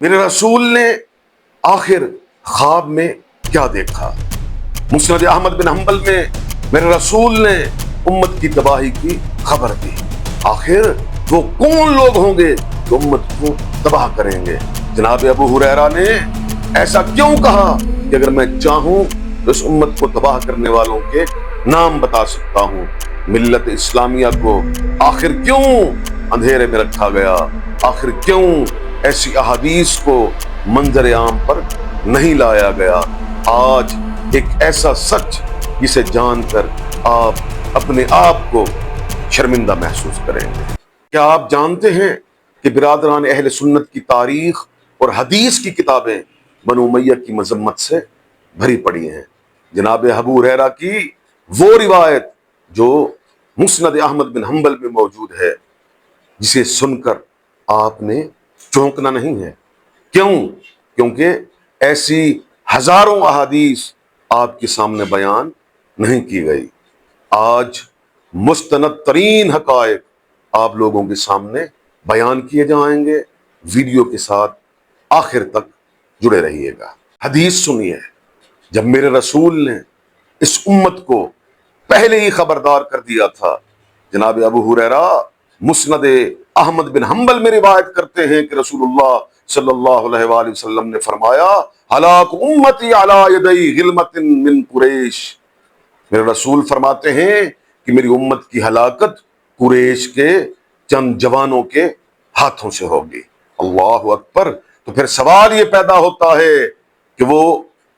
میرے رسول نے آخر خواب میں کیا دیکھا؟ مسند احمد بن حنبل میں میرے رسول نے امت کی تباہی کی خبر دی۔ آخر وہ کون لوگ ہوں گے جو امت کو تباہ کریں گے؟ جناب ابو ہریرہ نے ایسا کیوں کہا کہ اگر میں چاہوں تو اس امت کو تباہ کرنے والوں کے نام بتا سکتا ہوں۔ ملت اسلامیہ کو آخر کیوں اندھیرے میں رکھا گیا؟ آخر کیوں ایسی احادیث کو منظر عام پر نہیں لایا گیا؟ آج ایک ایسا سچ جسے جان کر آپ اپنے آپ کو شرمندہ محسوس کریں گے۔ کیا آپ جانتے ہیں کہ برادران اہل سنت کی تاریخ اور حدیث کی کتابیں بنو امیہ کی مذمت سے بھری پڑی ہیں؟ جناب ابو ہریرہ کی وہ روایت جو مسند احمد بن حنبل میں موجود ہے، جسے سن کر آپ نے چونکنا نہیں ہے۔ کیوں؟ کیونکہ ایسی ہزاروں احادیث آپ کے سامنے بیان نہیں کی گئی۔ آج مستند ترین حقائق آپ لوگوں کے سامنے بیان کیے جائیں گے۔ ویڈیو کے ساتھ آخر تک جڑے رہیے گا۔ حدیث سنیے۔ جب میرے رسول نے اس امت کو پہلے ہی خبردار کر دیا تھا، جناب ابو ہریرہ مسند احمد بن حنبل میں روایت کرتے ہیں کہ رسول اللہ صلی اللہ علیہ وآلہ وسلم نے فرمایا، ہلاک امتی علی یدی غلمۃ من قریش۔ میرے رسول فرماتے ہیں کہ میری امت کی ہلاکت قریش کے چند جوانوں کے ہاتھوں سے ہوگی۔ اللہ اکبر! تو پھر سوال یہ پیدا ہوتا ہے کہ وہ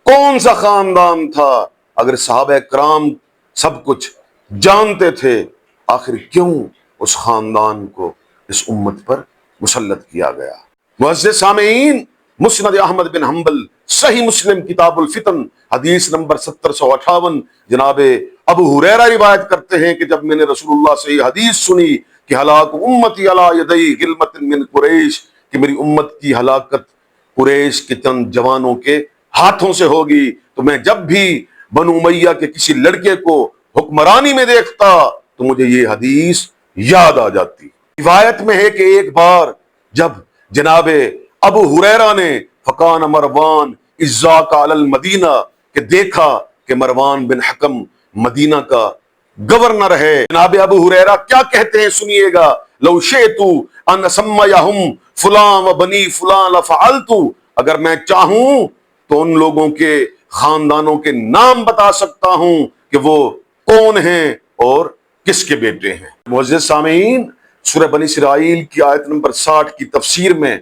کون سا خاندان تھا؟ اگر صحابہ کرام سب کچھ جانتے تھے، آخر کیوں اس خاندان کو اس امت پر مسلط کیا گیا؟ معزز سامعین، مسند احمد بن حنبل، صحیح مسلم کتاب الفتن، حدیث نمبر 758، جناب ابو ہریرہ روایت کرتے ہیں کہ جب میں نے رسول اللہ سے یہ حدیث سنی کہ ہلاک امتی علی یدی غلمۃ من قریش، کہ میری امت کی ہلاکت قریش کے چند جوانوں کے ہاتھوں سے ہوگی، تو میں جب بھی بنو امیہ کے کسی لڑکے کو حکمرانی میں دیکھتا تو مجھے یہ حدیث یاد آ جاتی۔ روایت میں ہے کہ ایک بار جب جناب ابو ہریرہ نے فکان مروان اذاک علی المدینہ کہ دیکھا کہ مروان بن حکم مدینہ کا گورنر ہے، جناب ابو ہریرہ کیا کہتے ہیں سنیے گا، لو شئت ان اسمیہم فلاں و بنی فلاں لفعلت، اگر میں چاہوں تو ان لوگوں کے خاندانوں کے نام بتا سکتا ہوں کہ وہ کون ہیں اور کس کے بیٹے ہیں۔ معزز سامعین، سورہ بنی اسرائیل کی آیت نمبر 60 کی تفسیر میں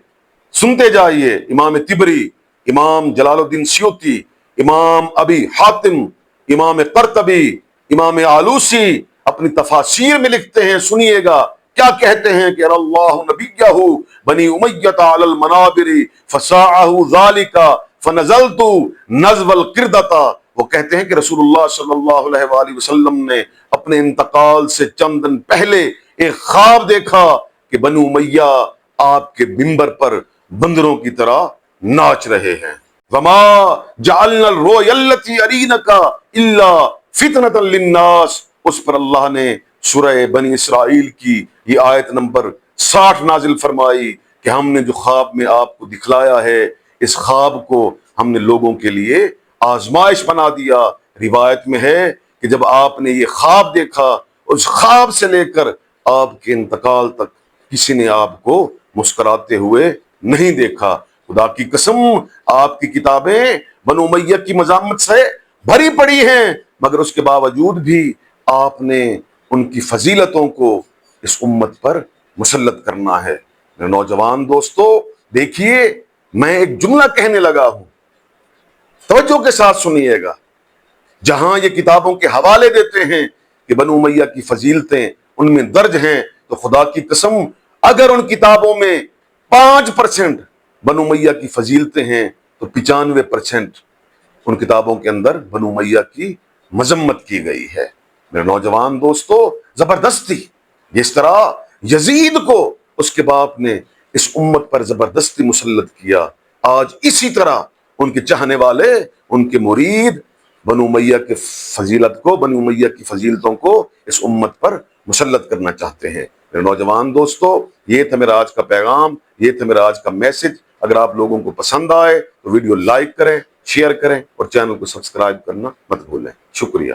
سنتے جائیے۔ امام طبری، امام جلال الدین سیوطی، امام ابی حاتم، امام قرطبی، امام آلوسی اپنی تفاسیر میں لکھتے ہیں، سنیے گا کیا کہتے ہیں کہ اللہ نبیہ بنی امیہ علی المنابر فساعہ ذالک فنزلت نزو القردۃ۔ وہ کہتے ہیں کہ رسول اللہ صلی اللہ علیہ وآلہ وسلم نے اپنے انتقال سے چند دن پہلے ایک خواب دیکھا کہ بنو امیہ آپ کے منبر پر بندروں کی طرح ناچ رہے ہیں۔ وما جعلنا الرؤیا التي ارینک الا فتنۃ للناس، اس پر اللہ نے سورہ بنی اسرائیل کی یہ آیت نمبر 60 نازل فرمائی کہ ہم نے جو خواب میں آپ کو دکھلایا ہے، اس خواب کو ہم نے لوگوں کے لیے آزمائش بنا دیا۔ روایت میں ہے کہ جب آپ نے یہ خواب دیکھا، اس خواب سے لے کر آپ کے انتقال تک کسی نے آپ کو مسکراتے ہوئے نہیں دیکھا۔ خدا کی قسم، آپ کی کتابیں بنو امیہ کی مذمت سے بھری پڑی ہیں، مگر اس کے باوجود بھی آپ نے ان کی فضیلتوں کو اس امت پر مسلط کرنا ہے۔ میرے نوجوان دوستو، دیکھیے، میں ایک جملہ کہنے لگا ہوں، توجہ کے ساتھ سنیے گا۔ جہاں یہ کتابوں کے حوالے دیتے ہیں کہ بنو امیہ کی فضیلتیں ان میں درج ہیں، تو خدا کی قسم اگر ان کتابوں میں 5% بنو امیہ کی فضیلتیں ہیں تو 95% ان کتابوں کے اندر بنو امیہ کی مذمت کی گئی ہے۔ میرے نوجوان دوستو، زبردستی جس طرح یزید کو اس کے باپ نے اس امت پر زبردستی مسلط کیا، آج اسی طرح ان کے چاہنے والے، ان کے مرید بنو امیہ کے فضیلت کو، بنو امیہ کی فضیلتوں کو اس امت پر مسلط کرنا چاہتے ہیں۔ میرے نوجوان دوستو، یہ تھا میرا آج کا پیغام، یہ تھا میرا آج کا میسج۔ اگر آپ لوگوں کو پسند آئے تو ویڈیو لائک کریں، شیئر کریں اور چینل کو سبسکرائب کرنا مت بھولیں۔ شکریہ۔